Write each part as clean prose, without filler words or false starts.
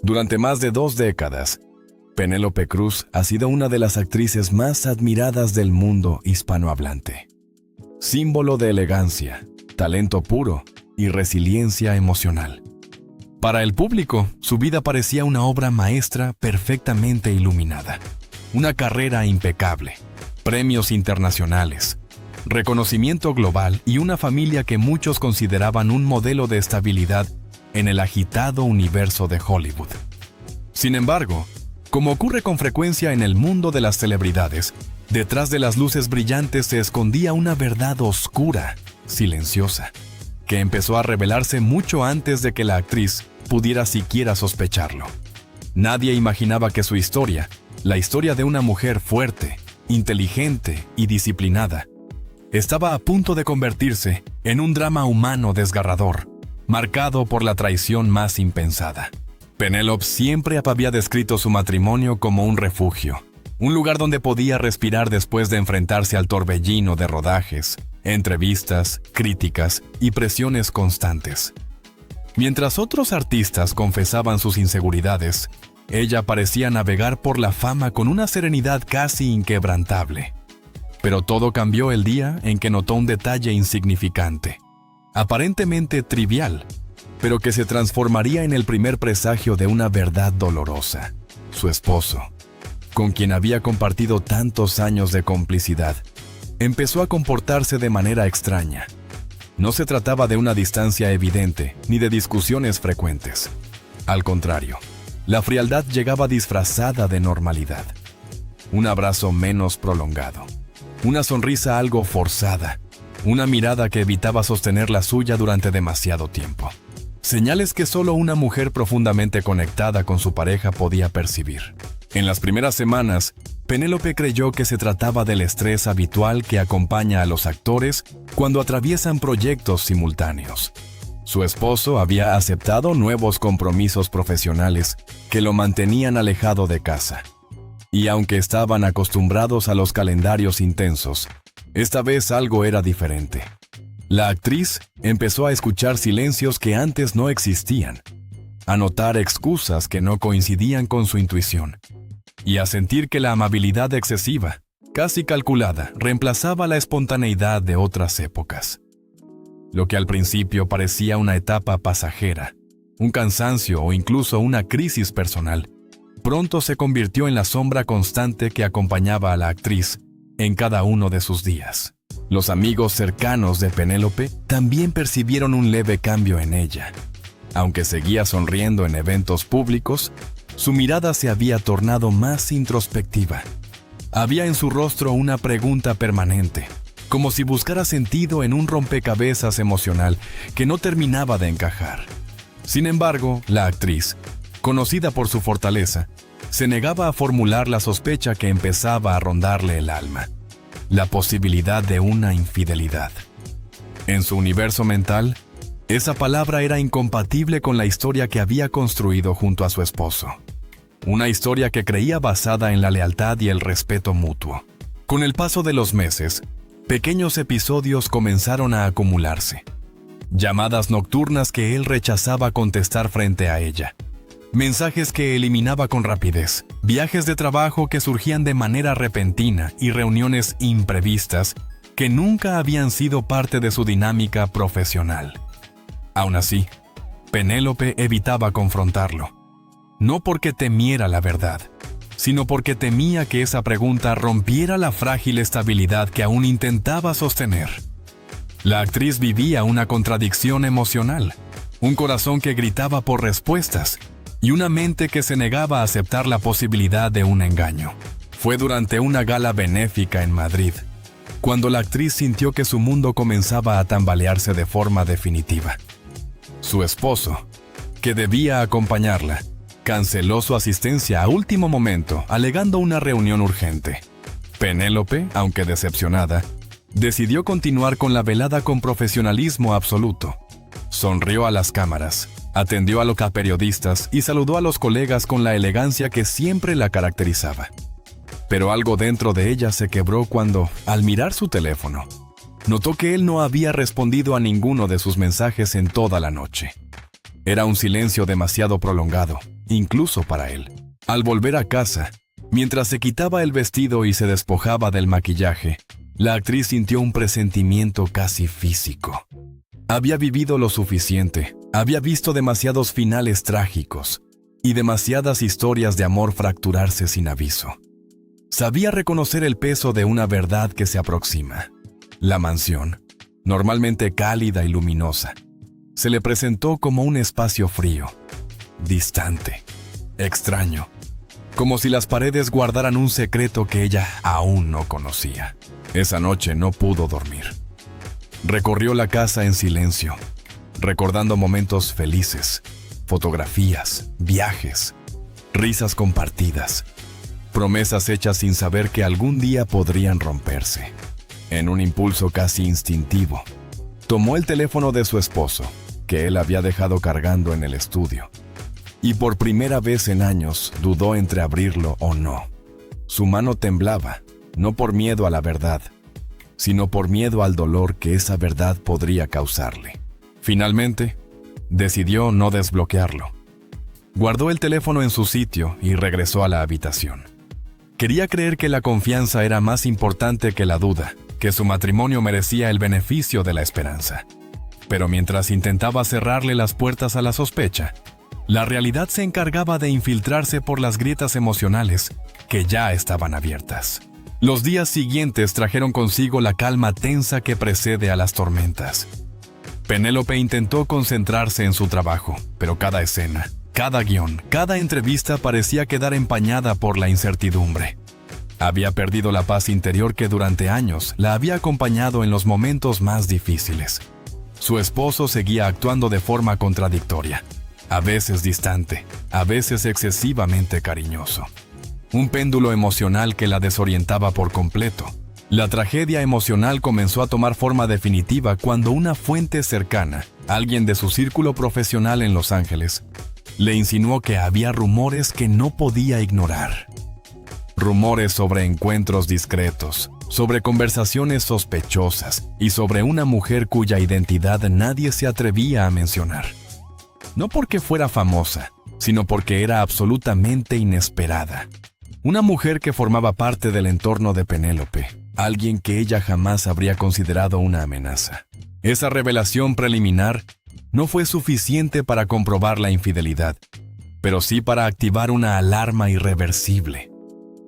Durante más de 2 décadas, Penélope Cruz ha sido una de las actrices más admiradas del mundo hispanohablante. Símbolo de elegancia, talento puro y resiliencia emocional. Para el público, su vida parecía una obra maestra perfectamente iluminada. Una carrera impecable, premios internacionales, reconocimiento global y una familia que muchos consideraban un modelo de estabilidad en el agitado universo de Hollywood. Sin embargo, como ocurre con frecuencia en el mundo de las celebridades, detrás de las luces brillantes se escondía una verdad oscura, silenciosa, que empezó a revelarse mucho antes de que la actriz pudiera siquiera sospecharlo. Nadie imaginaba que su historia, la historia de una mujer fuerte, inteligente y disciplinada, estaba a punto de convertirse en un drama humano desgarrador, marcado por la traición más impensada. Penélope siempre había descrito su matrimonio como un refugio, un lugar donde podía respirar después de enfrentarse al torbellino de rodajes, entrevistas, críticas y presiones constantes. Mientras otros artistas confesaban sus inseguridades, ella parecía navegar por la fama con una serenidad casi inquebrantable. Pero todo cambió el día en que notó un detalle insignificante, aparentemente trivial, pero que se transformaría en el primer presagio de una verdad dolorosa. Su esposo, con quien había compartido tantos años de complicidad, empezó a comportarse de manera extraña. No se trataba de una distancia evidente ni de discusiones frecuentes. Al contrario, la frialdad llegaba disfrazada de normalidad. Un abrazo menos prolongado, una sonrisa algo forzada, una mirada que evitaba sostener la suya durante demasiado tiempo. Señales que solo una mujer profundamente conectada con su pareja podía percibir. En las primeras semanas, Penélope creyó que se trataba del estrés habitual que acompaña a los actores cuando atraviesan proyectos simultáneos. Su esposo había aceptado nuevos compromisos profesionales que lo mantenían alejado de casa. Y aunque estaban acostumbrados a los calendarios intensos, esta vez algo era diferente. La actriz empezó a escuchar silencios que antes no existían, a notar excusas que no coincidían con su intuición, y a sentir que la amabilidad excesiva, casi calculada, reemplazaba la espontaneidad de otras épocas. Lo que al principio parecía una etapa pasajera, un cansancio o incluso una crisis personal, pronto se convirtió en la sombra constante que acompañaba a la actriz en cada uno de sus días. Los amigos cercanos de Penélope también percibieron un leve cambio en ella. Aunque seguía sonriendo en eventos públicos, su mirada se había tornado más introspectiva. Había en su rostro una pregunta permanente, como si buscara sentido en un rompecabezas emocional que no terminaba de encajar. Sin embargo, la actriz, conocida por su fortaleza, se negaba a formular la sospecha que empezaba a rondarle el alma: la posibilidad de una infidelidad. En su universo mental, esa palabra era incompatible con la historia que había construido junto a su esposo. Una historia que creía basada en la lealtad y el respeto mutuo. Con el paso de los meses, pequeños episodios comenzaron a acumularse. Llamadas nocturnas que él rechazaba contestar frente a ella. Mensajes que eliminaba con rapidez. Viajes de trabajo que surgían de manera repentina y reuniones imprevistas que nunca habían sido parte de su dinámica profesional. Aún así, Penélope evitaba confrontarlo. No porque temiera la verdad, sino porque temía que esa pregunta rompiera la frágil estabilidad que aún intentaba sostener. La actriz vivía una contradicción emocional, un corazón que gritaba por respuestas y una mente que se negaba a aceptar la posibilidad de un engaño. Fue durante una gala benéfica en Madrid, cuando la actriz sintió que su mundo comenzaba a tambalearse de forma definitiva. Su esposo, que debía acompañarla, canceló su asistencia a último momento, alegando una reunión urgente. Penélope, aunque decepcionada, decidió continuar con la velada con profesionalismo absoluto. Sonrió a las cámaras, atendió a los periodistas y saludó a los colegas con la elegancia que siempre la caracterizaba. Pero algo dentro de ella se quebró cuando, al mirar su teléfono, notó que él no había respondido a ninguno de sus mensajes en toda la noche. Era un silencio demasiado prolongado, incluso para él. Al volver a casa, mientras se quitaba el vestido y se despojaba del maquillaje, la actriz sintió un presentimiento casi físico. Había vivido lo suficiente, había visto demasiados finales trágicos y demasiadas historias de amor fracturarse sin aviso. Sabía reconocer el peso de una verdad que se aproxima. La mansión, normalmente cálida y luminosa, se le presentó como un espacio frío, distante, extraño, como si las paredes guardaran un secreto que ella aún no conocía. Esa noche no pudo dormir. Recorrió la casa en silencio, recordando momentos felices, fotografías, viajes, risas compartidas, promesas hechas sin saber que algún día podrían romperse. En un impulso casi instintivo, tomó el teléfono de su esposo, que él había dejado cargando en el estudio, y por primera vez en años dudó entre abrirlo o no. Su mano temblaba, no por miedo a la verdad, sino por miedo al dolor que esa verdad podría causarle. Finalmente, decidió no desbloquearlo. Guardó el teléfono en su sitio y regresó a la habitación. Quería creer que la confianza era más importante que la duda, que su matrimonio merecía el beneficio de la esperanza. Pero mientras intentaba cerrarle las puertas a la sospecha, la realidad se encargaba de infiltrarse por las grietas emocionales que ya estaban abiertas. Los días siguientes trajeron consigo la calma tensa que precede a las tormentas. Penélope intentó concentrarse en su trabajo, pero cada escena, cada guión, cada entrevista parecía quedar empañada por la incertidumbre. Había perdido la paz interior que durante años la había acompañado en los momentos más difíciles. Su esposo seguía actuando de forma contradictoria, a veces distante, a veces excesivamente cariñoso. Un péndulo emocional que la desorientaba por completo. La tragedia emocional comenzó a tomar forma definitiva cuando una fuente cercana, alguien de su círculo profesional en Los Ángeles, le insinuó que había rumores que no podía ignorar. Rumores sobre encuentros discretos, sobre conversaciones sospechosas y sobre una mujer cuya identidad nadie se atrevía a mencionar. No porque fuera famosa, sino porque era absolutamente inesperada. Una mujer que formaba parte del entorno de Penélope, alguien que ella jamás habría considerado una amenaza. Esa revelación preliminar no fue suficiente para comprobar la infidelidad, pero sí para activar una alarma irreversible.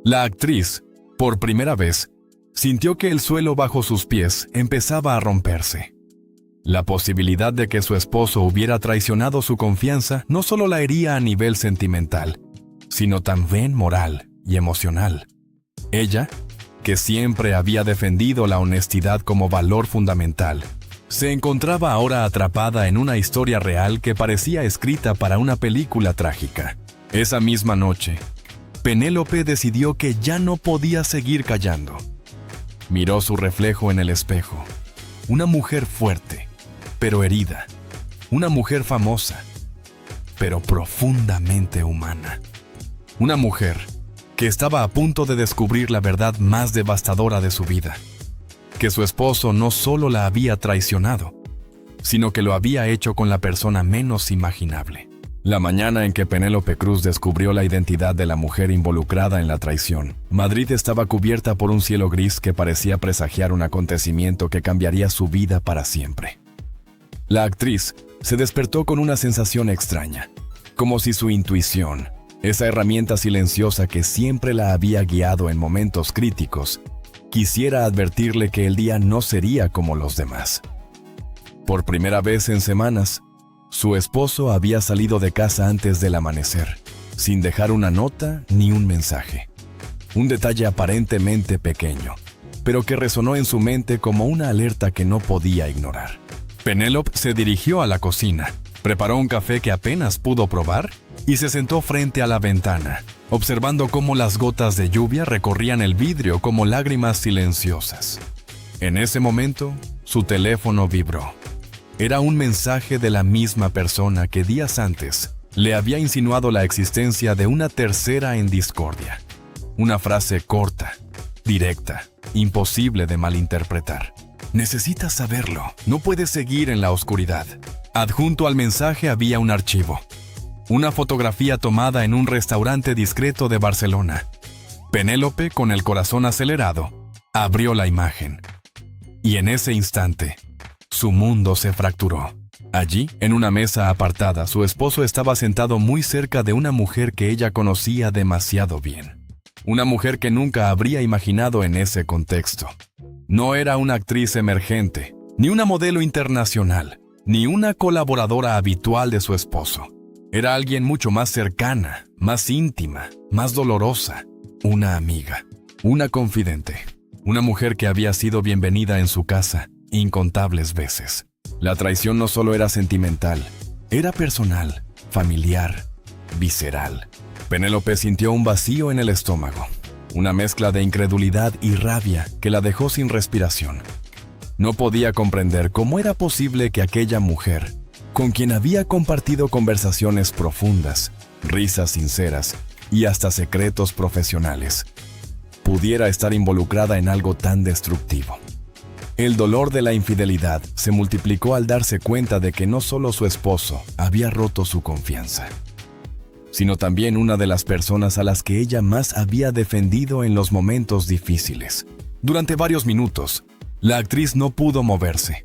La actriz, por primera vez, sintió que el suelo bajo sus pies empezaba a romperse. La posibilidad de que su esposo hubiera traicionado su confianza no solo la hería a nivel sentimental, sino también moral y emocional. Ella, que siempre había defendido la honestidad como valor fundamental, se encontraba ahora atrapada en una historia real que parecía escrita para una película trágica. Esa misma noche, Penélope decidió que ya no podía seguir callando. Miró su reflejo en el espejo. Una mujer fuerte, pero herida. Una mujer famosa, pero profundamente humana. Una mujer que estaba a punto de descubrir la verdad más devastadora de su vida. Que su esposo no solo la había traicionado, sino que lo había hecho con la persona menos imaginable. La mañana en que Penélope Cruz descubrió la identidad de la mujer involucrada en la traición, Madrid estaba cubierta por un cielo gris que parecía presagiar un acontecimiento que cambiaría su vida para siempre. La actriz se despertó con una sensación extraña, como si su intuición, esa herramienta silenciosa que siempre la había guiado en momentos críticos, quisiera advertirle que el día no sería como los demás. Por primera vez en semanas, su esposo había salido de casa antes del amanecer, sin dejar una nota ni un mensaje. Un detalle aparentemente pequeño, pero que resonó en su mente como una alerta que no podía ignorar. Penélope se dirigió a la cocina, preparó un café que apenas pudo probar y se sentó frente a la ventana, observando cómo las gotas de lluvia recorrían el vidrio como lágrimas silenciosas. En ese momento, su teléfono vibró. Era un mensaje de la misma persona que días antes le había insinuado la existencia de una tercera en discordia. Una frase corta, directa, imposible de malinterpretar. Necesitas saberlo, no puedes seguir en la oscuridad. Adjunto al mensaje había un archivo. Una fotografía tomada en un restaurante discreto de Barcelona. Penélope, con el corazón acelerado, abrió la imagen. Y en ese instante, su mundo se fracturó. Allí, en una mesa apartada, su esposo estaba sentado muy cerca de una mujer que ella conocía demasiado bien. Una mujer que nunca habría imaginado en ese contexto. No era una actriz emergente, ni una modelo internacional, ni una colaboradora habitual de su esposo. Era alguien mucho más cercana, más íntima, más dolorosa. Una amiga, una confidente, una mujer que había sido bienvenida en su casa incontables veces. La traición no solo era sentimental, era personal, familiar, visceral. Penélope sintió un vacío en el estómago, una mezcla de incredulidad y rabia que la dejó sin respiración. No podía comprender cómo era posible que aquella mujer, con quien había compartido conversaciones profundas, risas sinceras y hasta secretos profesionales, pudiera estar involucrada en algo tan destructivo. El dolor de la infidelidad se multiplicó al darse cuenta de que no solo su esposo había roto su confianza, sino también una de las personas a las que ella más había defendido en los momentos difíciles. Durante varios minutos, la actriz no pudo moverse.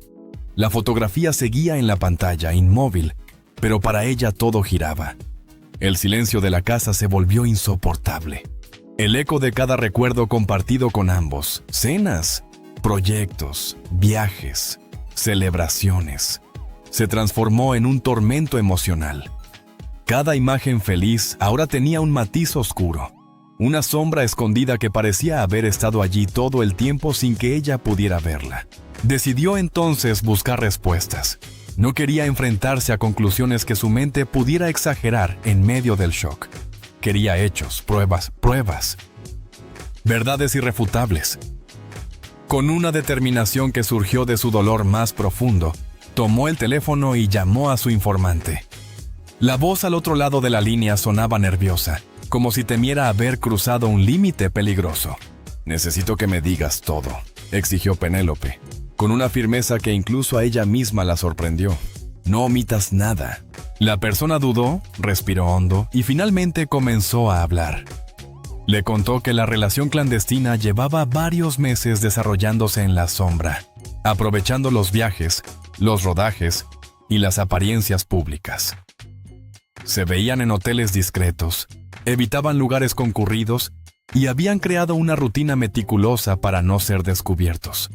La fotografía seguía en la pantalla, inmóvil, pero para ella todo giraba. El silencio de la casa se volvió insoportable. El eco de cada recuerdo compartido con ambos, cenas, proyectos, viajes, celebraciones, se transformó en un tormento emocional. Cada imagen feliz ahora tenía un matiz oscuro, una sombra escondida que parecía haber estado allí todo el tiempo sin que ella pudiera verla. Decidió entonces buscar respuestas. No quería enfrentarse a conclusiones que su mente pudiera exagerar en medio del shock. Quería hechos, pruebas. Verdades irrefutables. Con una determinación que surgió de su dolor más profundo, tomó el teléfono y llamó a su informante. La voz al otro lado de la línea sonaba nerviosa, como si temiera haber cruzado un límite peligroso. «Necesito que me digas todo», exigió Penélope, con una firmeza que incluso a ella misma la sorprendió. «No omitas nada». La persona dudó, respiró hondo y finalmente comenzó a hablar. Le contó que la relación clandestina llevaba varios meses desarrollándose en la sombra, aprovechando los viajes, los rodajes y las apariencias públicas. Se veían en hoteles discretos, evitaban lugares concurridos y habían creado una rutina meticulosa para no ser descubiertos.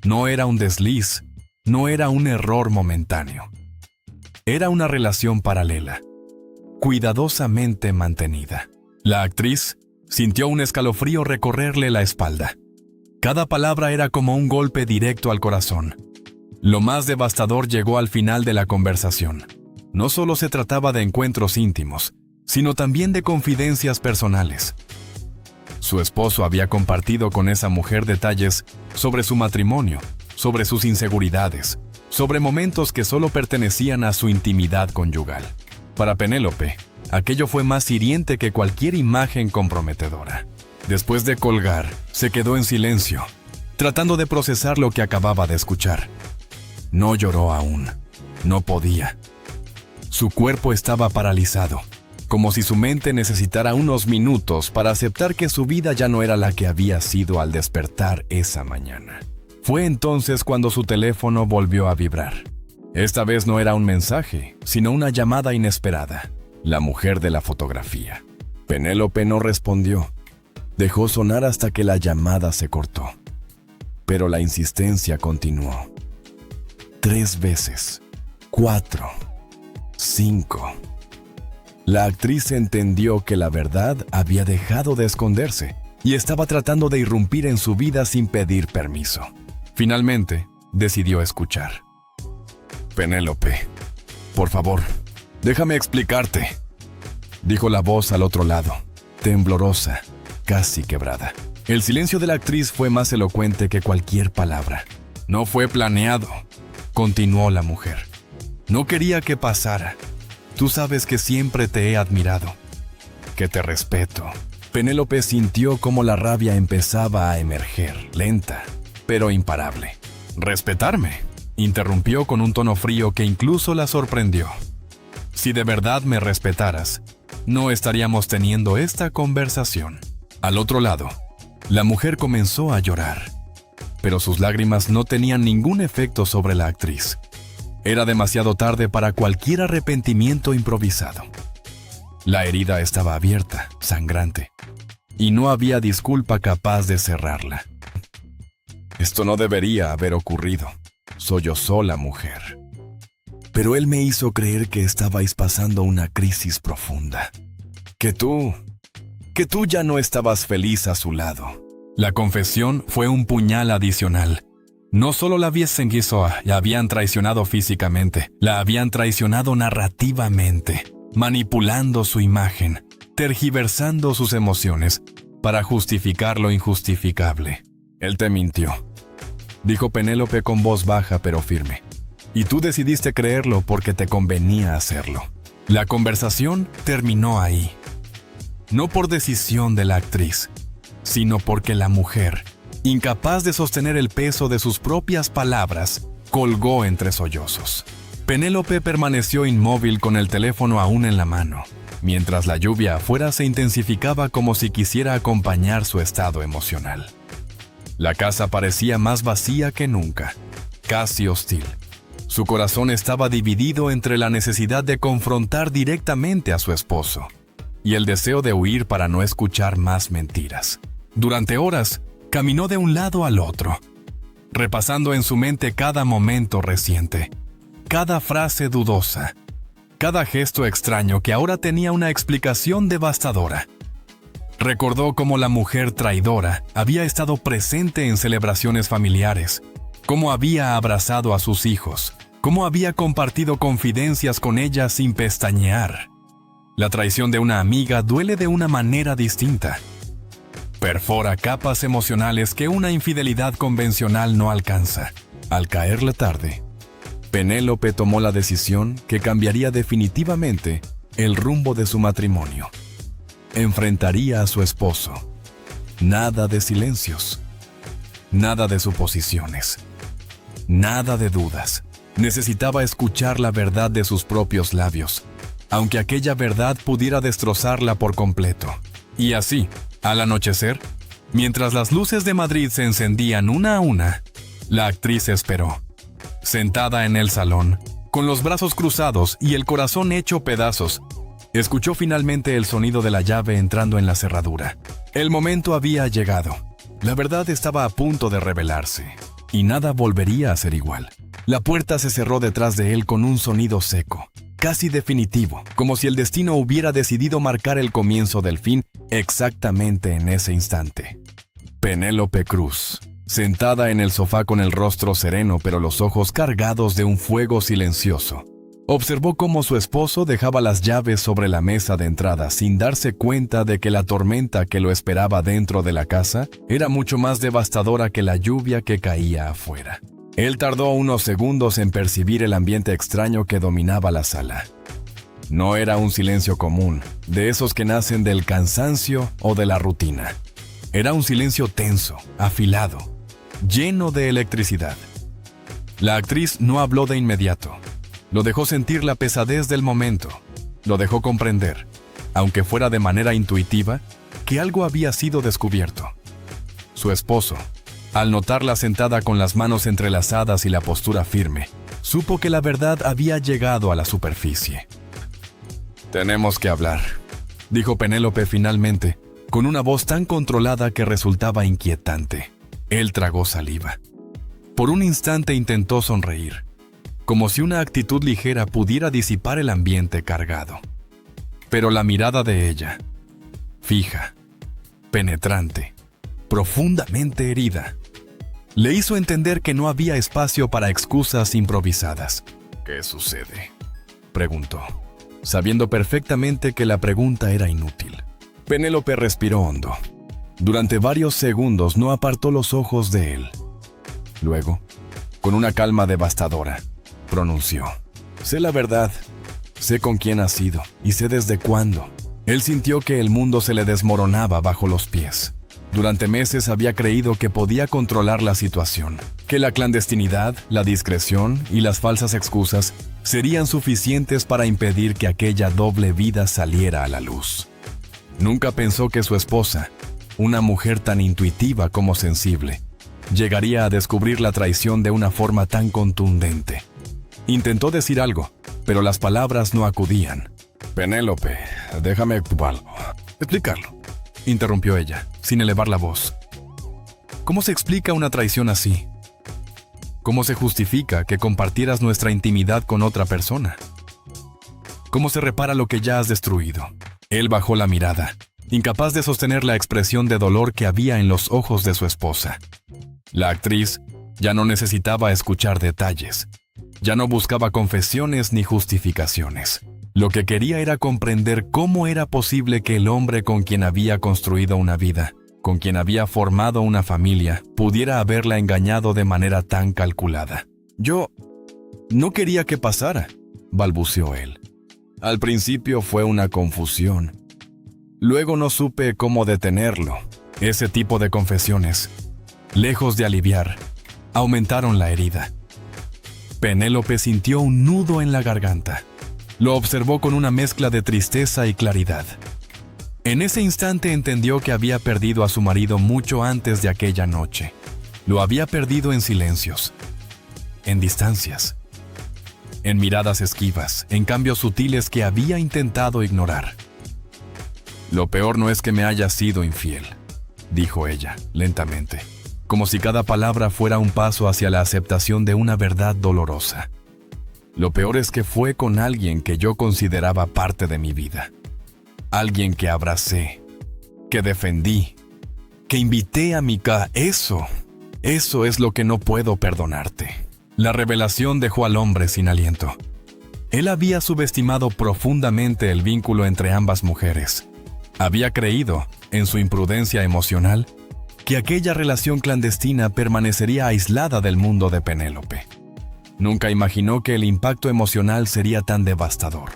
No era un desliz, no era un error momentáneo. Era una relación paralela, cuidadosamente mantenida. La actriz sintió un escalofrío recorrerle la espalda. Cada palabra era como un golpe directo al corazón. Lo más devastador llegó al final de la conversación. No solo se trataba de encuentros íntimos, sino también de confidencias personales. Su esposo había compartido con esa mujer detalles sobre su matrimonio, sobre sus inseguridades, sobre momentos que solo pertenecían a su intimidad conyugal. Para Penélope, aquello fue más hiriente que cualquier imagen comprometedora. Después de colgar, se quedó en silencio, tratando de procesar lo que acababa de escuchar. No lloró aún. No podía. Su cuerpo estaba paralizado, como si su mente necesitara unos minutos para aceptar que su vida ya no era la que había sido al despertar esa mañana. Fue entonces cuando su teléfono volvió a vibrar. Esta vez no era un mensaje, sino una llamada inesperada. La mujer de la fotografía. Penélope no respondió. Dejó sonar hasta que la llamada se cortó. Pero la insistencia continuó. 3 veces. 4. 5. La actriz entendió que la verdad había dejado de esconderse y estaba tratando de irrumpir en su vida sin pedir permiso. Finalmente, decidió escuchar. «Penélope, por favor, déjame explicarte», dijo la voz al otro lado, temblorosa, casi quebrada. El silencio de la actriz fue más elocuente que cualquier palabra. «No fue planeado», continuó la mujer. «No quería que pasara. Tú sabes que siempre te he admirado, que te respeto». Penélope sintió cómo la rabia empezaba a emerger, lenta, pero imparable. «¿Respetarme?», interrumpió con un tono frío que incluso la sorprendió. Si de verdad me respetaras, no estaríamos teniendo esta conversación. Al otro lado, la mujer comenzó a llorar, pero sus lágrimas no tenían ningún efecto sobre la actriz. Era demasiado tarde para cualquier arrepentimiento improvisado. La herida estaba abierta, sangrante, y no había disculpa capaz de cerrarla. Esto no debería haber ocurrido, sollozó la mujer. Pero él me hizo creer que estabais pasando una crisis profunda. Que tú ya no estabas feliz a su lado. La confesión fue un puñal adicional. No solo la habían traicionado físicamente, la habían traicionado narrativamente, manipulando su imagen, tergiversando sus emociones para justificar lo injustificable. Él te mintió, dijo Penélope con voz baja pero firme. Y tú decidiste creerlo porque te convenía hacerlo. La conversación terminó ahí. No por decisión de la actriz, sino porque la mujer, incapaz de sostener el peso de sus propias palabras, colgó entre sollozos. Penélope permaneció inmóvil con el teléfono aún en la mano, mientras la lluvia afuera se intensificaba como si quisiera acompañar su estado emocional. La casa parecía más vacía que nunca, casi hostil. Su corazón estaba dividido entre la necesidad de confrontar directamente a su esposo y el deseo de huir para no escuchar más mentiras. Durante horas, caminó de un lado al otro, repasando en su mente cada momento reciente, cada frase dudosa, cada gesto extraño que ahora tenía una explicación devastadora. Recordó cómo la mujer traidora había estado presente en celebraciones familiares, cómo había abrazado a sus hijos, cómo había compartido confidencias con ella sin pestañear. La traición de una amiga duele de una manera distinta. Perfora capas emocionales que una infidelidad convencional no alcanza. Al caer la tarde, Penélope tomó la decisión que cambiaría definitivamente el rumbo de su matrimonio. Enfrentaría a su esposo. Nada de silencios. Nada de suposiciones. Nada de dudas. Necesitaba escuchar la verdad de sus propios labios, aunque aquella verdad pudiera destrozarla por completo. Y así, al anochecer, mientras las luces de Madrid se encendían una a una, la actriz esperó. Sentada en el salón, con los brazos cruzados y el corazón hecho pedazos, escuchó finalmente el sonido de la llave entrando en la cerradura. El momento había llegado. La verdad estaba a punto de revelarse, y nada volvería a ser igual. La puerta se cerró detrás de él con un sonido seco, casi definitivo, como si el destino hubiera decidido marcar el comienzo del fin exactamente en ese instante. Penélope Cruz, sentada en el sofá con el rostro sereno pero los ojos cargados de un fuego silencioso, observó cómo su esposo dejaba las llaves sobre la mesa de entrada sin darse cuenta de que la tormenta que lo esperaba dentro de la casa era mucho más devastadora que la lluvia que caía afuera. Él tardó unos segundos en percibir el ambiente extraño que dominaba la sala. No era un silencio común, de esos que nacen del cansancio o de la rutina. Era un silencio tenso, afilado, lleno de electricidad. La actriz no habló de inmediato. Lo dejó sentir la pesadez del momento. Lo dejó comprender, aunque fuera de manera intuitiva, que algo había sido descubierto. Su esposo, al notarla sentada con las manos entrelazadas y la postura firme, supo que la verdad había llegado a la superficie. «Tenemos que hablar», dijo Penélope finalmente, con una voz tan controlada que resultaba inquietante. Él tragó saliva. Por un instante intentó sonreír, como si una actitud ligera pudiera disipar el ambiente cargado. Pero la mirada de ella, fija, penetrante, profundamente herida, le hizo entender que no había espacio para excusas improvisadas. «¿Qué sucede?», preguntó, sabiendo perfectamente que la pregunta era inútil. Penélope respiró hondo. Durante varios segundos no apartó los ojos de él. Luego, con una calma devastadora, pronunció: «Sé la verdad, sé con quién has sido y sé desde cuándo». Él sintió que el mundo se le desmoronaba bajo los pies. Durante meses había creído que podía controlar la situación, que la clandestinidad, la discreción y las falsas excusas serían suficientes para impedir que aquella doble vida saliera a la luz. Nunca pensó que su esposa, una mujer tan intuitiva como sensible, llegaría a descubrir la traición de una forma tan contundente. Intentó decir algo, pero las palabras no acudían. «Penélope, déjame explicarlo», interrumpió ella, sin elevar la voz. «¿Cómo se explica una traición así? ¿Cómo se justifica que compartieras nuestra intimidad con otra persona? ¿Cómo se repara lo que ya has destruido?» Él bajó la mirada, incapaz de sostener la expresión de dolor que había en los ojos de su esposa. La actriz ya no necesitaba escuchar detalles. Ya no buscaba confesiones ni justificaciones. Lo que quería era comprender cómo era posible que el hombre con quien había construido una vida, con quien había formado una familia, pudiera haberla engañado de manera tan calculada. «Yo no quería que pasara», balbuceó él. «Al principio fue una confusión. Luego no supe cómo detenerlo. Ese tipo de confesiones, lejos de aliviar, aumentaron la herida». Penélope sintió un nudo en la garganta. Lo observó con una mezcla de tristeza y claridad. En ese instante entendió que había perdido a su marido mucho antes de aquella noche. Lo había perdido en silencios, en distancias, en miradas esquivas, en cambios sutiles que había intentado ignorar. «Lo peor no es que me haya sido infiel», dijo ella, lentamente, como si cada palabra fuera un paso hacia la aceptación de una verdad dolorosa. «Lo peor es que fue con alguien que yo consideraba parte de mi vida. Alguien que abracé, que defendí, que invité a mi casa. Eso es lo que no puedo perdonarte». La revelación dejó al hombre sin aliento. Él había subestimado profundamente el vínculo entre ambas mujeres. Había creído, en su imprudencia emocional, que aquella relación clandestina permanecería aislada del mundo de Penélope. Nunca imaginó que el impacto emocional sería tan devastador.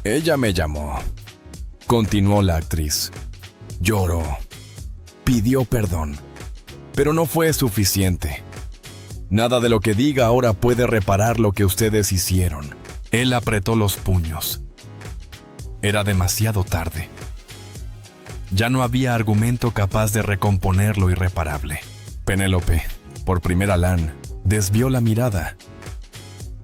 «Ella me llamó», continuó la actriz. «Lloró, pidió perdón, pero no fue suficiente. Nada de lo que diga ahora puede reparar lo que ustedes hicieron». Él apretó los puños. Era demasiado tarde. Ya no había argumento capaz de recomponer lo irreparable. Penélope, por primera lan, desvió la mirada.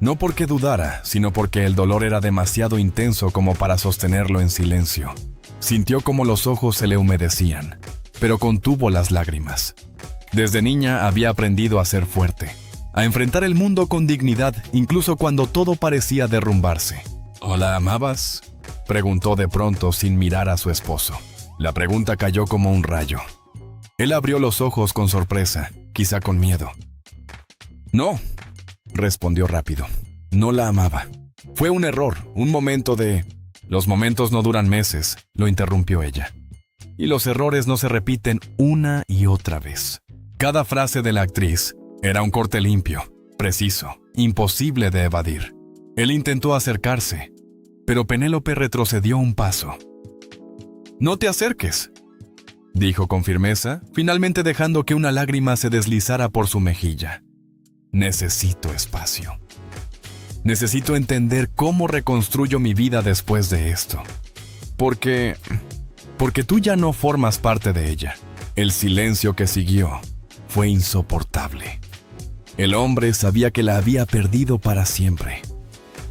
No porque dudara, sino porque el dolor era demasiado intenso como para sostenerlo en silencio. Sintió como los ojos se le humedecían, pero contuvo las lágrimas. Desde niña había aprendido a ser fuerte, a enfrentar el mundo con dignidad, incluso cuando todo parecía derrumbarse. «¿La amabas?», preguntó de pronto sin mirar a su esposo. La pregunta cayó como un rayo. Él abrió los ojos con sorpresa, quizá con miedo. «No», respondió rápido. «No la amaba. Fue un error, un momento de...». «Los momentos no duran meses», lo interrumpió ella. «Y los errores no se repiten una y otra vez». Cada frase de la actriz era un corte limpio, preciso, imposible de evadir. Él intentó acercarse, pero Penélope retrocedió un paso. «No te acerques», dijo con firmeza, finalmente dejando que una lágrima se deslizara por su mejilla. «Necesito espacio. Necesito entender cómo reconstruyo mi vida después de esto. Porque tú ya no formas parte de ella». El silencio que siguió fue insoportable. El hombre sabía que la había perdido para siempre.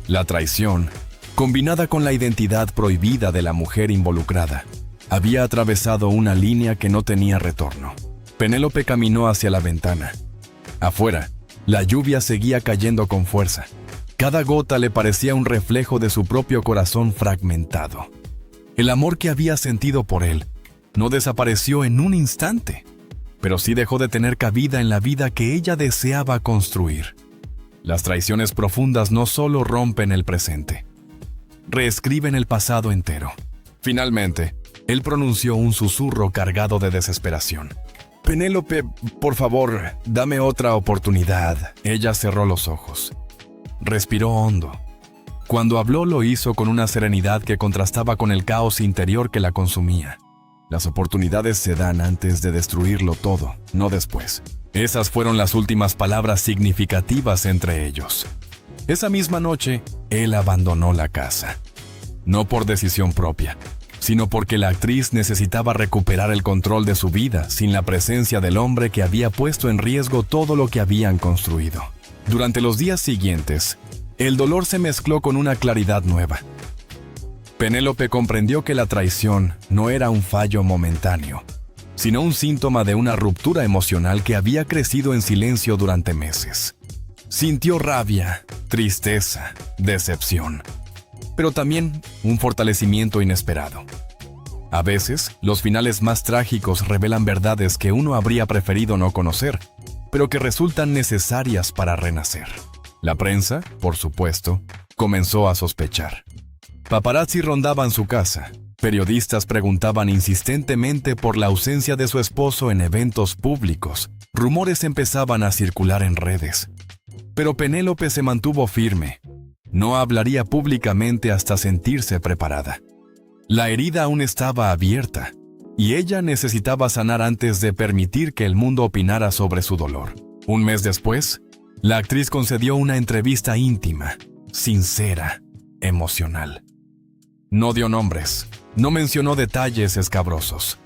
La traición, combinada con la identidad prohibida de la mujer involucrada, había atravesado una línea que no tenía retorno. Penélope caminó hacia la ventana. Afuera, la lluvia seguía cayendo con fuerza. Cada gota le parecía un reflejo de su propio corazón fragmentado. El amor que había sentido por él no desapareció en un instante, pero sí dejó de tener cabida en la vida que ella deseaba construir. Las traiciones profundas no solo rompen el presente, reescriben el pasado entero. Finalmente, él pronunció un susurro cargado de desesperación. «Penélope, por favor, dame otra oportunidad». Ella cerró los ojos. Respiró hondo. Cuando habló lo hizo con una serenidad que contrastaba con el caos interior que la consumía. «Las oportunidades se dan antes de destruirlo todo, no después». Esas fueron las últimas palabras significativas entre ellos. Esa misma noche, él abandonó la casa. No por decisión propia, sino porque la actriz necesitaba recuperar el control de su vida sin la presencia del hombre que había puesto en riesgo todo lo que habían construido. Durante los días siguientes, el dolor se mezcló con una claridad nueva. Penélope comprendió que la traición no era un fallo momentáneo, sino un síntoma de una ruptura emocional que había crecido en silencio durante meses. Sintió rabia, tristeza, decepción, pero también un fortalecimiento inesperado. A veces, los finales más trágicos revelan verdades que uno habría preferido no conocer, pero que resultan necesarias para renacer. La prensa, por supuesto, comenzó a sospechar. Paparazzi rondaban su casa. Periodistas preguntaban insistentemente por la ausencia de su esposo en eventos públicos. Rumores empezaban a circular en redes. Pero Penélope se mantuvo firme. No hablaría públicamente hasta sentirse preparada. La herida aún estaba abierta, y ella necesitaba sanar antes de permitir que el mundo opinara sobre su dolor. Un mes después, la actriz concedió una entrevista íntima, sincera, emocional. No dio nombres, no mencionó detalles escabrosos.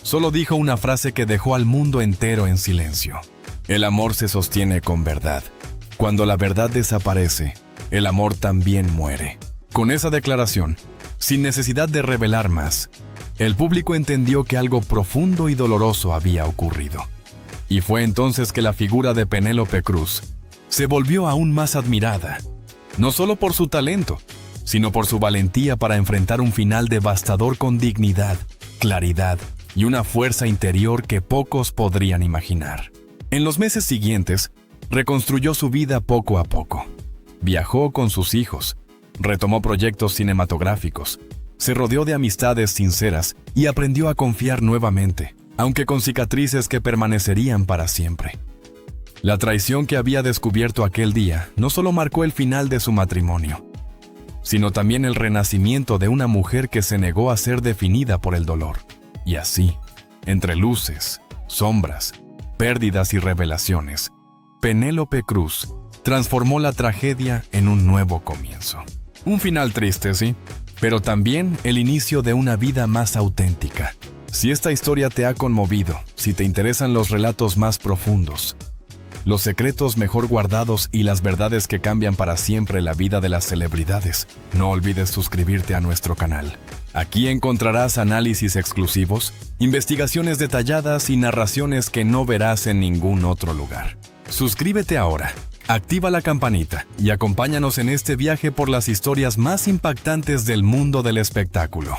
Solo dijo una frase que dejó al mundo entero en silencio. El amor se sostiene con verdad. Cuando la verdad desaparece, el amor también muere. Con esa declaración, sin necesidad de revelar más, el público entendió que algo profundo y doloroso había ocurrido. Y fue entonces que la figura de Penélope Cruz se volvió aún más admirada, no solo por su talento, sino por su valentía para enfrentar un final devastador con dignidad, claridad y una fuerza interior que pocos podrían imaginar. En los meses siguientes, reconstruyó su vida poco a poco. Viajó con sus hijos, retomó proyectos cinematográficos, se rodeó de amistades sinceras y aprendió a confiar nuevamente, aunque con cicatrices que permanecerían para siempre. La traición que había descubierto aquel día no solo marcó el final de su matrimonio, sino también el renacimiento de una mujer que se negó a ser definida por el dolor. Y así, entre luces, sombras, pérdidas y revelaciones, Penélope Cruz transformó la tragedia en un nuevo comienzo. Un final triste, sí, pero también el inicio de una vida más auténtica. Si esta historia te ha conmovido, si te interesan los relatos más profundos, los secretos mejor guardados y las verdades que cambian para siempre la vida de las celebridades, no olvides suscribirte a nuestro canal. Aquí encontrarás análisis exclusivos, investigaciones detalladas y narraciones que no verás en ningún otro lugar. Suscríbete ahora, activa la campanita y acompáñanos en este viaje por las historias más impactantes del mundo del espectáculo.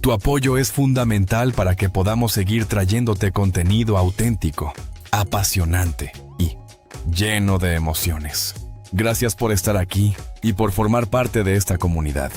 Tu apoyo es fundamental para que podamos seguir trayéndote contenido auténtico, apasionante y lleno de emociones. Gracias por estar aquí y por formar parte de esta comunidad.